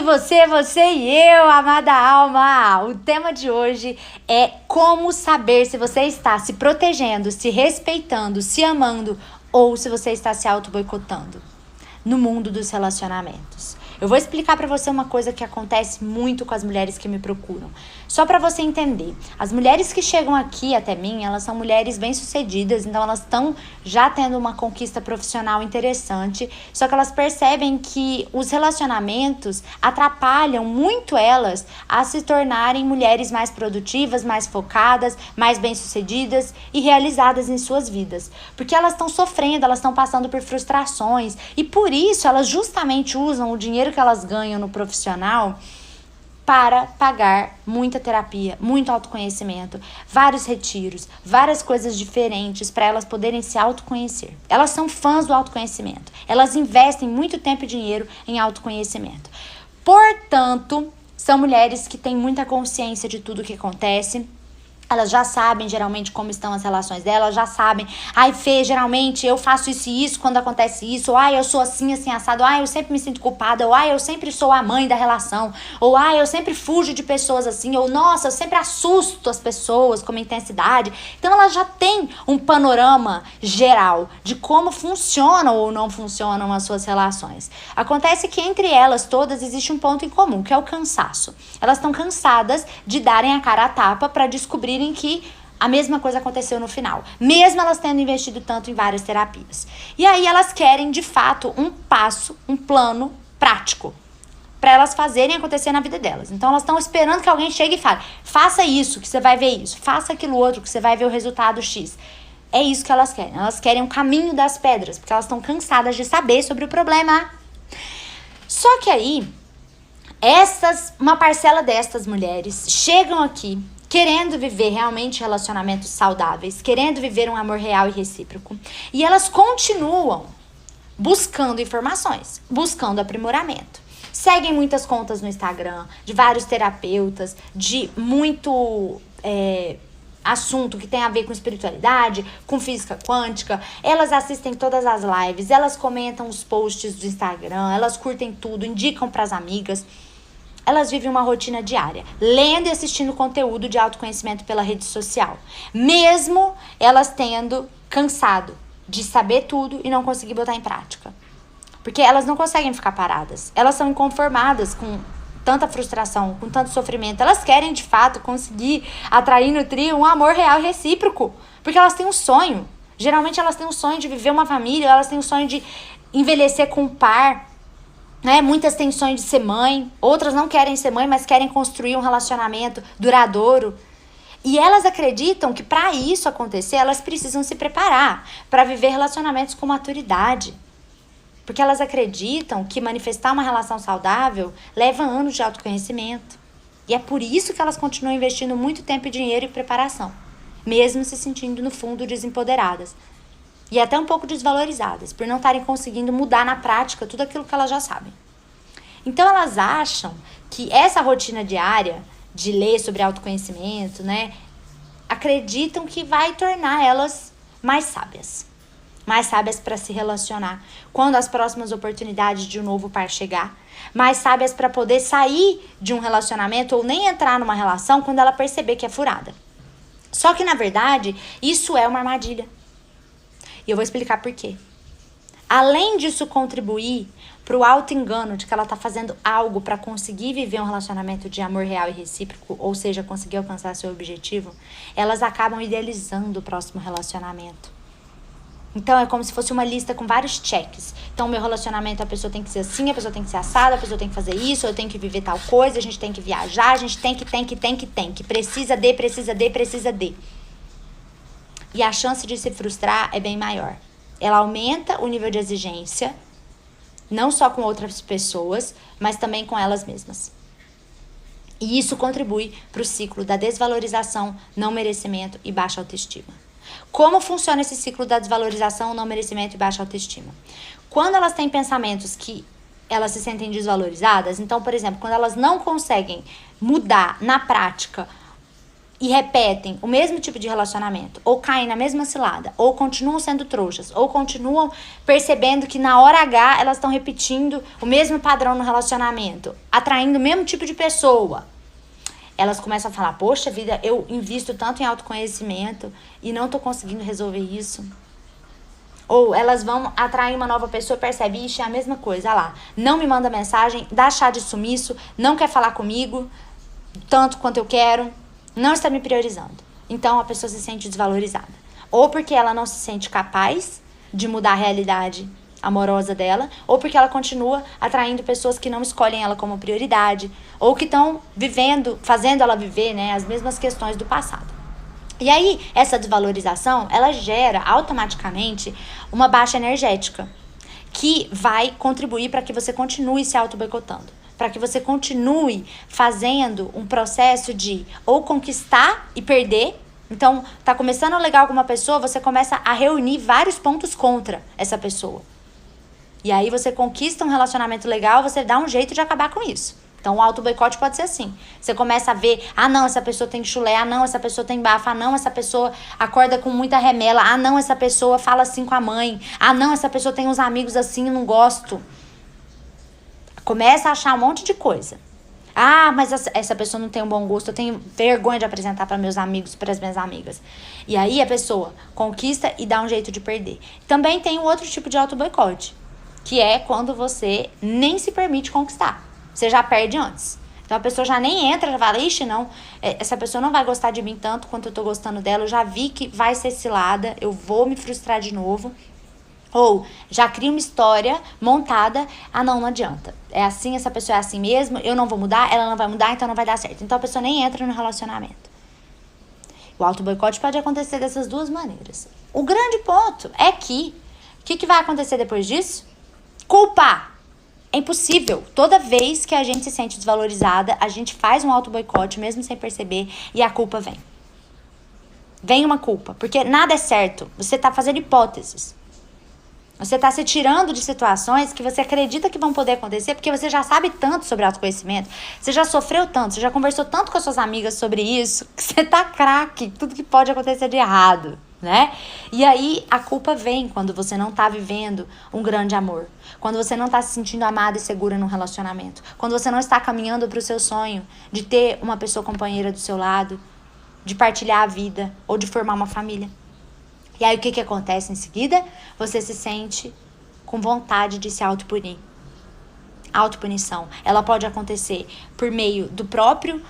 você e eu, amada alma! O tema de hoje é como saber se você está se protegendo, se respeitando, se amando ou se você está se auto-boicotando no mundo dos relacionamentos. Eu vou explicar pra você uma coisa que acontece muito com as mulheres que me procuram. Só pra você entender. As mulheres que chegam aqui até mim, elas são mulheres bem-sucedidas, então elas estão já tendo uma conquista profissional interessante, só que elas percebem que os relacionamentos atrapalham muito elas a se tornarem mulheres mais produtivas, mais focadas, mais bem-sucedidas e realizadas em suas vidas. Porque elas estão sofrendo, elas estão passando por frustrações e por isso elas justamente usam o dinheiro que elas ganham no profissional para pagar muita terapia, muito autoconhecimento, vários retiros, várias coisas diferentes para elas poderem se autoconhecer. Elas são fãs do autoconhecimento. Elas investem muito tempo e dinheiro em autoconhecimento. Portanto, são mulheres que têm muita consciência de tudo o que acontece. Elas já sabem, geralmente, como estão as relações delas, já sabem. Ai, Fê, geralmente eu faço isso e isso quando acontece isso. Ou, ai, eu sou assim, assim, assado. Ou, ai, eu sempre me sinto culpada. Ou, ai, eu sempre sou a mãe da relação. Ou, ai, eu sempre fujo de pessoas assim. Ou, nossa, eu sempre assusto as pessoas com uma intensidade. Então, elas já têm um panorama geral de como funcionam ou não funcionam as suas relações. Acontece que entre elas todas existe um ponto em comum, que é o cansaço. Elas estão cansadas de darem a cara a tapa para descobrir que a mesma coisa aconteceu no final, mesmo elas tendo investido tanto em várias terapias. E aí elas querem, de fato, um passo, um plano prático para elas fazerem acontecer na vida delas. Então elas estão esperando que alguém chegue e fale, faça isso que você vai ver isso, faça aquilo outro que você vai ver o resultado X. É isso que elas querem. Elas querem um caminho das pedras, porque elas estão cansadas de saber sobre o problema. Só que aí, uma parcela destas mulheres chegam aqui querendo viver realmente relacionamentos saudáveis, querendo viver um amor real e recíproco. E elas continuam buscando informações, buscando aprimoramento. Seguem muitas contas no Instagram, de vários terapeutas, de muito assunto que tem a ver com espiritualidade, com física quântica. Elas assistem todas as lives, elas comentam os posts do Instagram, elas curtem tudo, indicam para as amigas. Elas vivem uma rotina diária, lendo e assistindo conteúdo de autoconhecimento pela rede social. Mesmo elas tendo cansado de saber tudo e não conseguir botar em prática. Porque elas não conseguem ficar paradas. Elas são inconformadas com tanta frustração, com tanto sofrimento. Elas querem, de fato, conseguir atrair no trio um amor real e recíproco. Porque elas têm um sonho. Geralmente elas têm um sonho de viver uma família, elas têm um sonho de envelhecer com um par. Né? Muitas têm sonho de ser mãe, outras não querem ser mãe, mas querem construir um relacionamento duradouro. E elas acreditam que para isso acontecer, elas precisam se preparar para viver relacionamentos com maturidade. Porque elas acreditam que manifestar uma relação saudável leva anos de autoconhecimento. E é por isso que elas continuam investindo muito tempo e dinheiro em preparação, mesmo se sentindo no fundo desempoderadas. E até um pouco desvalorizadas, por não estarem conseguindo mudar na prática tudo aquilo que elas já sabem. Então elas acham que essa rotina diária de ler sobre autoconhecimento, né, acreditam que vai tornar elas mais sábias para se relacionar quando as próximas oportunidades de um novo par chegar, mais sábias para poder sair de um relacionamento ou nem entrar numa relação quando ela perceber que é furada. Só que na verdade isso é uma armadilha. E eu vou explicar por quê. Além disso contribuir para o auto-engano de que ela está fazendo algo para conseguir viver um relacionamento de amor real e recíproco, ou seja, conseguir alcançar seu objetivo, elas acabam idealizando o próximo relacionamento. Então é como se fosse uma lista com vários cheques. Então meu relacionamento, a pessoa tem que ser assim, a pessoa tem que ser assada, a pessoa tem que fazer isso, eu tenho que viver tal coisa, a gente tem que viajar, a gente tem que, precisa de. E a chance de se frustrar é bem maior. Ela aumenta o nível de exigência, não só com outras pessoas, mas também com elas mesmas. E isso contribui para o ciclo da desvalorização, não merecimento e baixa autoestima. Como funciona esse ciclo da desvalorização, não merecimento e baixa autoestima? Quando elas têm pensamentos que elas se sentem desvalorizadas, então, por exemplo, quando elas não conseguem mudar na prática e repetem o mesmo tipo de relacionamento, ou caem na mesma cilada, ou continuam sendo trouxas, ou continuam percebendo que na hora H elas estão repetindo o mesmo padrão no relacionamento, atraindo o mesmo tipo de pessoa, elas começam a falar, poxa vida, eu invisto tanto em autoconhecimento e não tô conseguindo resolver isso. Ou elas vão atrair uma nova pessoa e percebem, ixi, é a mesma coisa, olha lá, não me manda mensagem, dá chá de sumiço, não quer falar comigo, tanto quanto eu quero, não está me priorizando. Então a pessoa se sente desvalorizada. Ou porque ela não se sente capaz de mudar a realidade amorosa dela, ou porque ela continua atraindo pessoas que não escolhem ela como prioridade, ou que estão vivendo, fazendo ela viver, né, as mesmas questões do passado. E aí, essa desvalorização, ela gera automaticamente uma baixa energética, que vai contribuir para que você continue se auto-boicotando, para que você continue fazendo um processo de ou conquistar e perder. Então, tá começando legal com uma pessoa, você começa a reunir vários pontos contra essa pessoa. E aí você conquista um relacionamento legal, você dá um jeito de acabar com isso. Então, o auto-boicote pode ser assim. Você começa a ver, ah, não, essa pessoa tem chulé, ah, não, essa pessoa tem bafo, ah, não, essa pessoa acorda com muita remela, ah, não, essa pessoa fala assim com a mãe, ah, não, essa pessoa tem uns amigos assim, eu não gosto. Começa a achar um monte de coisa. Ah, mas essa pessoa não tem um bom gosto, eu tenho vergonha de apresentar para meus amigos, para as minhas amigas. E aí a pessoa conquista e dá um jeito de perder. Também tem um outro tipo de auto-boicote, que é quando você nem se permite conquistar. Você já perde antes. Então a pessoa já nem entra, já fala, ixi, não, essa pessoa não vai gostar de mim tanto quanto eu tô gostando dela, eu já vi que vai ser cilada, eu vou me frustrar de novo. Ou já cria uma história montada, ah não adianta, é assim, essa pessoa é assim mesmo, eu não vou mudar, ela não vai mudar, então não vai dar certo. Então a pessoa nem entra no relacionamento. O auto-boicote pode acontecer dessas duas maneiras. O grande ponto é que, o que vai acontecer depois disso? Culpar. É impossível. Toda vez que a gente se sente desvalorizada, a gente faz um auto-boicote, mesmo sem perceber, e a culpa vem. Vem uma culpa, porque nada é certo. Você tá fazendo hipóteses. Você tá se tirando de situações que você acredita que vão poder acontecer, porque você já sabe tanto sobre autoconhecimento, você já sofreu tanto, você já conversou tanto com as suas amigas sobre isso, que você tá craque, tudo que pode acontecer de errado, né? E aí a culpa vem quando você não tá vivendo um grande amor, quando você não tá se sentindo amada e segura num relacionamento, quando você não está caminhando pro seu sonho de ter uma pessoa companheira do seu lado, de partilhar a vida ou de formar uma família. E aí o que acontece em seguida? Você se sente com vontade de se autopunir. Autopunição. Ela pode acontecer por meio do próprio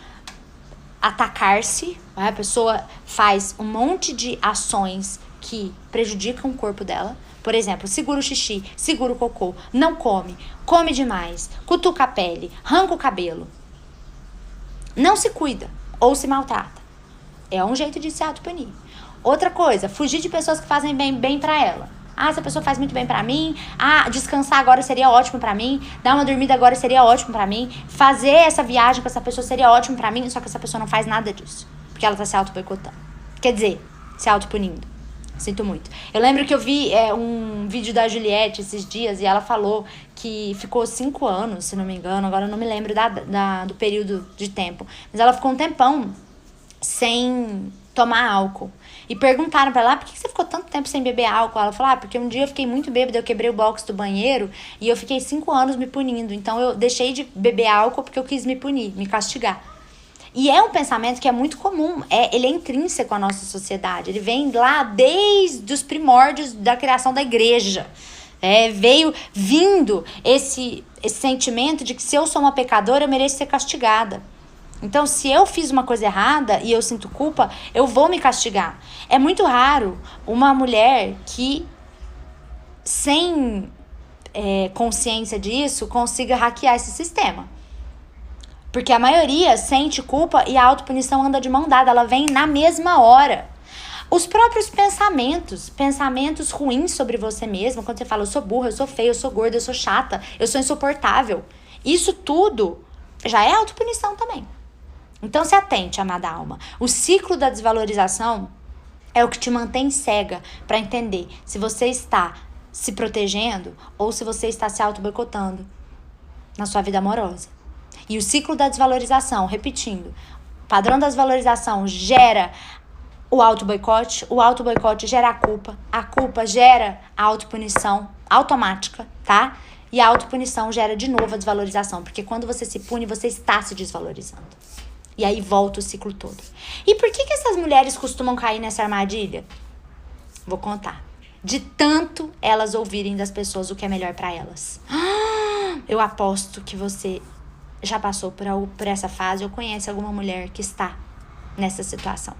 atacar-se. A pessoa faz um monte de ações que prejudicam o corpo dela. Por exemplo, segura o xixi, segura o cocô, não come, come demais, cutuca a pele, arranca o cabelo. Não se cuida ou se maltrata. É um jeito de se autopunir. Outra coisa, fugir de pessoas que fazem bem pra ela. Ah, essa pessoa faz muito bem pra mim. Ah, descansar agora seria ótimo pra mim. Dar uma dormida agora seria ótimo pra mim. Fazer essa viagem com essa pessoa seria ótimo pra mim. Só que essa pessoa não faz nada disso. Porque ela tá se auto-boicotando. Quer dizer, se auto-punindo. Sinto muito. Eu lembro que eu vi um vídeo da Juliette esses dias e ela falou que ficou 5 anos, se não me engano. Agora eu não me lembro do período de tempo. Mas ela ficou um tempão sem tomar álcool. E perguntaram pra ela, por que você ficou tanto tempo sem beber álcool? Ela falou, porque um dia eu fiquei muito bêbada, eu quebrei o box do banheiro e eu fiquei 5 anos me punindo. Então eu deixei de beber álcool porque eu quis me punir, me castigar. E é um pensamento que é muito comum, ele é intrínseco à nossa sociedade. Ele vem lá desde os primórdios da criação da igreja. Veio vindo esse sentimento de que se eu sou uma pecadora, eu mereço ser castigada. Então, se eu fiz uma coisa errada e eu sinto culpa, eu vou me castigar. É muito raro uma mulher que, sem consciência disso, consiga hackear esse sistema. Porque a maioria sente culpa e a autopunição anda de mão dada, ela vem na mesma hora. Os próprios pensamentos ruins sobre você mesma, quando você fala, eu sou burra, eu sou feia, eu sou gorda, eu sou chata, eu sou insuportável. Isso tudo já é autopunição também. Então se atente, amada alma. O ciclo da desvalorização é o que te mantém cega para entender se você está se protegendo ou se você está se auto-boicotando na sua vida amorosa. E o ciclo da desvalorização, repetindo, padrão da desvalorização gera o auto-boicote gera a culpa gera a autopunição automática, tá? E a autopunição gera de novo a desvalorização, porque quando você se pune, você está se desvalorizando. E aí volta o ciclo todo. E por que essas mulheres costumam cair nessa armadilha? Vou contar. De tanto elas ouvirem das pessoas o que é melhor pra elas. Eu aposto que você já passou por essa fase ou conhece alguma mulher que está nessa situação.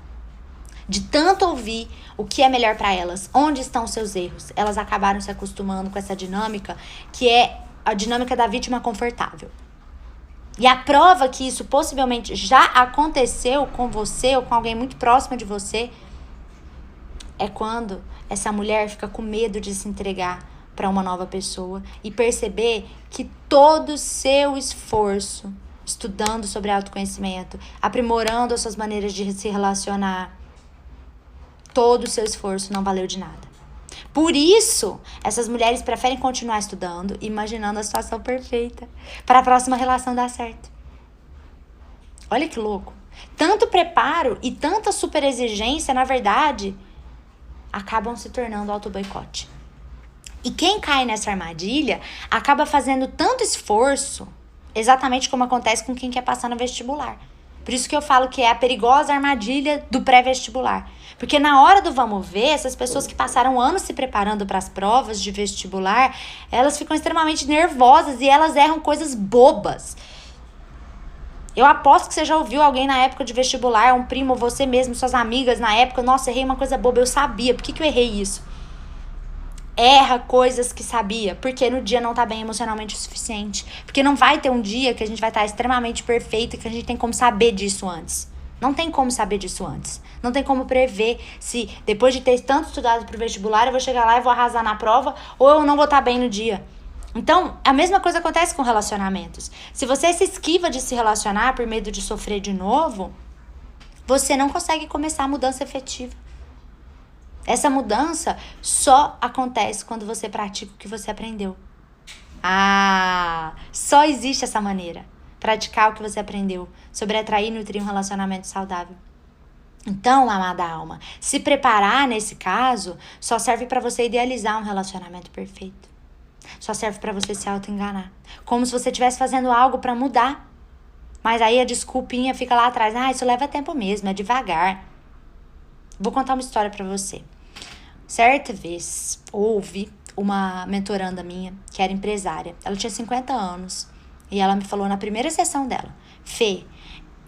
De tanto ouvir o que é melhor pra elas, onde estão os seus erros, elas acabaram se acostumando com essa dinâmica, que é a dinâmica da vítima confortável. E a prova que isso possivelmente já aconteceu com você ou com alguém muito próximo de você é quando essa mulher fica com medo de se entregar para uma nova pessoa e perceber que todo o seu esforço, estudando sobre autoconhecimento, aprimorando as suas maneiras de se relacionar, todo o seu esforço não valeu de nada. Por isso, essas mulheres preferem continuar estudando, imaginando a situação perfeita para a próxima relação dar certo. Olha que louco. Tanto preparo e tanta super exigência, na verdade, acabam se tornando auto-boicote. E quem cai nessa armadilha acaba fazendo tanto esforço, exatamente como acontece com quem quer passar no vestibular. Por isso que eu falo que é a perigosa armadilha do pré-vestibular. Porque na hora do vamos ver, essas pessoas que passaram anos se preparando para as provas de vestibular, elas ficam extremamente nervosas e elas erram coisas bobas. Eu aposto que você já ouviu alguém na época de vestibular, um primo, você mesmo, suas amigas na época, nossa, errei uma coisa boba, eu sabia, por que eu errei isso? Erra coisas que sabia, porque no dia não tá bem emocionalmente o suficiente. Porque não vai ter um dia que a gente vai estar extremamente perfeito e que a gente tem como saber disso antes. Não tem como saber disso antes. Não tem como prever se depois de ter tanto estudado pro vestibular eu vou chegar lá e vou arrasar na prova ou eu não vou estar bem no dia. Então, a mesma coisa acontece com relacionamentos. Se você se esquiva de se relacionar por medo de sofrer de novo, você não consegue começar a mudança efetiva. Essa mudança só acontece quando você pratica o que você aprendeu. Só existe essa maneira. Praticar o que você aprendeu sobre atrair e nutrir um relacionamento saudável. Então, amada alma, se preparar nesse caso só serve para você idealizar um relacionamento perfeito. Só serve para você se auto-enganar. Como se você estivesse fazendo algo para mudar. Mas aí a desculpinha fica lá atrás. Isso leva tempo mesmo, é devagar. Vou contar uma história pra você. Certa vez, houve uma mentoranda minha, que era empresária. Ela tinha 50 anos. E ela me falou na primeira sessão dela: Fê,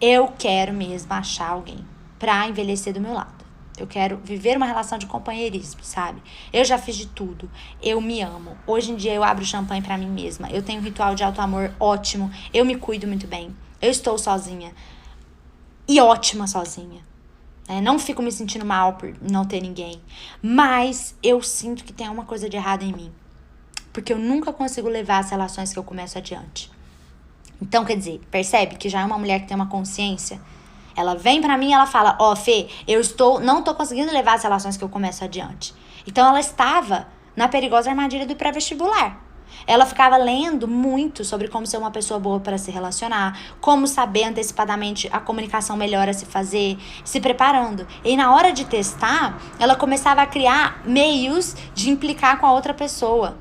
eu quero mesmo achar alguém pra envelhecer do meu lado. Eu quero viver uma relação de companheirismo, sabe? Eu já fiz de tudo. Eu me amo. Hoje em dia eu abro champanhe pra mim mesma. Eu tenho um ritual de auto-amor ótimo. Eu me cuido muito bem. Eu estou sozinha. E ótima sozinha. Não fico me sentindo mal por não ter ninguém. Mas eu sinto que tem alguma coisa de errado em mim. Porque eu nunca consigo levar as relações que eu começo adiante. Então, quer dizer, percebe que já é uma mulher que tem uma consciência? Ela vem pra mim e ela fala: Fê, não tô conseguindo levar as relações que eu começo adiante. Então, ela estava na perigosa armadilha do pré-vestibular. Ela ficava lendo muito sobre como ser uma pessoa boa para se relacionar, como saber antecipadamente a comunicação melhor a se fazer, se preparando. E na hora de testar, ela começava a criar meios de implicar com a outra pessoa.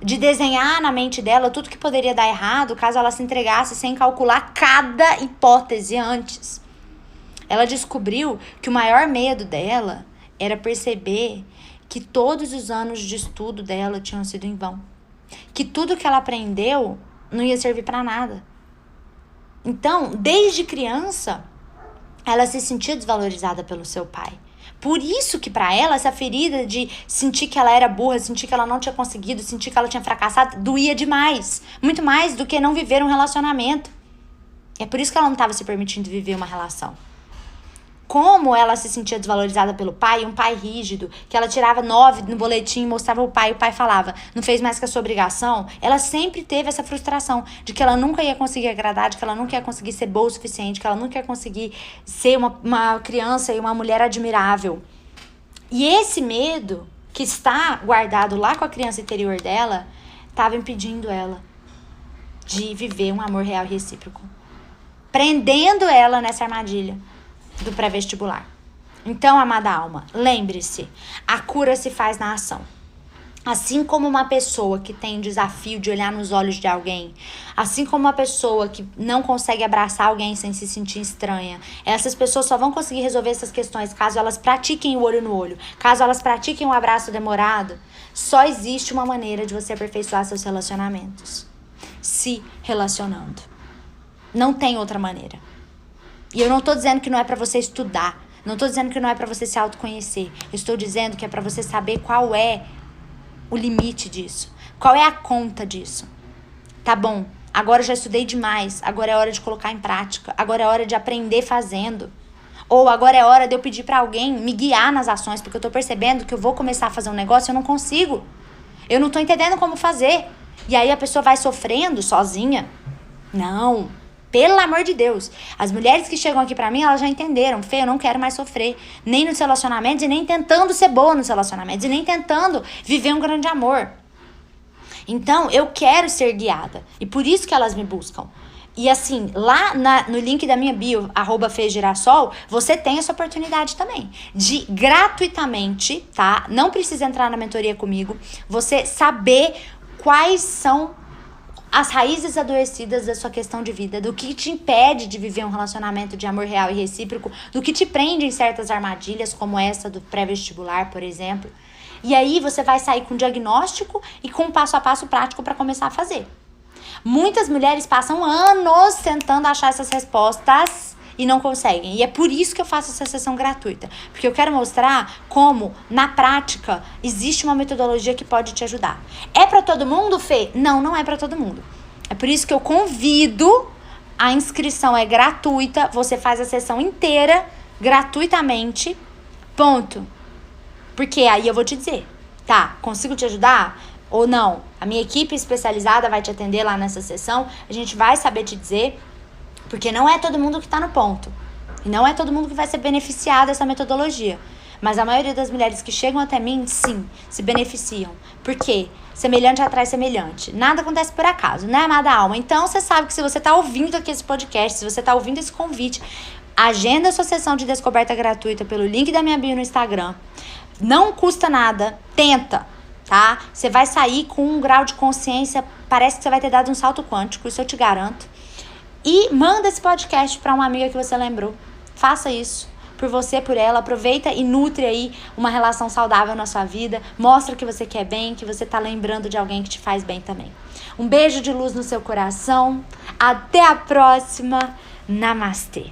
De desenhar na mente dela tudo que poderia dar errado caso ela se entregasse sem calcular cada hipótese antes. Ela descobriu que o maior medo dela era perceber que todos os anos de estudo dela tinham sido em vão. Que tudo que ela aprendeu não ia servir para nada. Então, desde criança, ela se sentia desvalorizada pelo seu pai. Por isso que para ela, essa ferida de sentir que ela era burra, sentir que ela não tinha conseguido, sentir que ela tinha fracassado, doía demais. Muito mais do que não viver um relacionamento. É por isso que ela não estava se permitindo viver uma relação. Como ela se sentia desvalorizada pelo pai, um pai rígido, que ela tirava 9 no boletim e mostrava o pai falava: não fez mais que a sua obrigação. Ela sempre teve essa frustração de que ela nunca ia conseguir agradar, de que ela nunca ia conseguir ser boa o suficiente, que ela nunca ia conseguir ser uma criança e uma mulher admirável. E esse medo que está guardado lá com a criança interior dela estava impedindo ela de viver um amor real e recíproco. prendendo ela nessa armadilha do pré-vestibular. Então, amada alma, lembre-se, a cura se faz na ação. Assim como uma pessoa que tem o desafio de olhar nos olhos de alguém, assim como uma pessoa que não consegue abraçar alguém sem se sentir estranha, essas pessoas só vão conseguir resolver essas questões caso elas pratiquem o olho no olho, caso elas pratiquem o abraço demorado. Só existe uma maneira de você aperfeiçoar seus relacionamentos: se relacionando. Não tem outra maneira. E eu não tô dizendo que não é pra você estudar, não tô dizendo que não é pra você se autoconhecer, eu estou dizendo que é pra você saber qual é o limite disso, qual é a conta disso. Tá bom, agora eu já estudei demais, agora é hora de colocar em prática, agora é hora de aprender fazendo. Ou agora é hora de eu pedir pra alguém me guiar nas ações, porque eu tô percebendo que eu vou começar a fazer um negócio e eu não consigo. Eu não tô entendendo como fazer. E aí a pessoa vai sofrendo sozinha. Não, pelo amor de Deus. As mulheres que chegam aqui pra mim, elas já entenderam. Fê, eu não quero mais sofrer. Nem nos relacionamentos e nem tentando ser boa nos relacionamentos. E nem tentando viver um grande amor. Então, eu quero ser guiada. E por isso que elas me buscam. E assim, lá no link da minha bio, @FeGirassol, você tem essa oportunidade também de gratuitamente, tá? Não precisa entrar na mentoria comigo, você saber quais são as raízes adoecidas da sua questão de vida, do que te impede de viver um relacionamento de amor real e recíproco, do que te prende em certas armadilhas, como essa do pré-vestibular, por exemplo. E aí você vai sair com um diagnóstico e com um passo a passo prático para começar a fazer. Muitas mulheres passam anos tentando achar essas respostas e não conseguem. E é por isso que eu faço essa sessão gratuita. Porque eu quero mostrar como, na prática, existe uma metodologia que pode te ajudar. É pra todo mundo, Fê? Não, não é pra todo mundo. É por isso que eu convido, a inscrição é gratuita, você faz a sessão inteira, gratuitamente, ponto. Porque aí eu vou te dizer, tá, consigo te ajudar? Ou não, a minha equipe especializada vai te atender lá nessa sessão, a gente vai saber te dizer, porque não é todo mundo que tá no ponto. E não é todo mundo que vai ser beneficiado dessa metodologia. Mas a maioria das mulheres que chegam até mim, sim, se beneficiam. Por quê? Semelhante atrai semelhante. Nada acontece por acaso, né, amada alma? Então, você sabe que se você tá ouvindo aqui esse podcast, se você tá ouvindo esse convite, agenda a sua sessão de descoberta gratuita pelo link da minha bio no Instagram. Não custa nada, tenta. Tá? Você vai sair com um grau de consciência, parece que você vai ter dado um salto quântico, isso eu te garanto. E manda esse podcast para uma amiga que você lembrou. Faça isso por você, por ela. Aproveita e nutre aí uma relação saudável na sua vida. Mostra que você quer bem, que você tá lembrando de alguém que te faz bem também. Um beijo de luz no seu coração. Até a próxima. Namastê.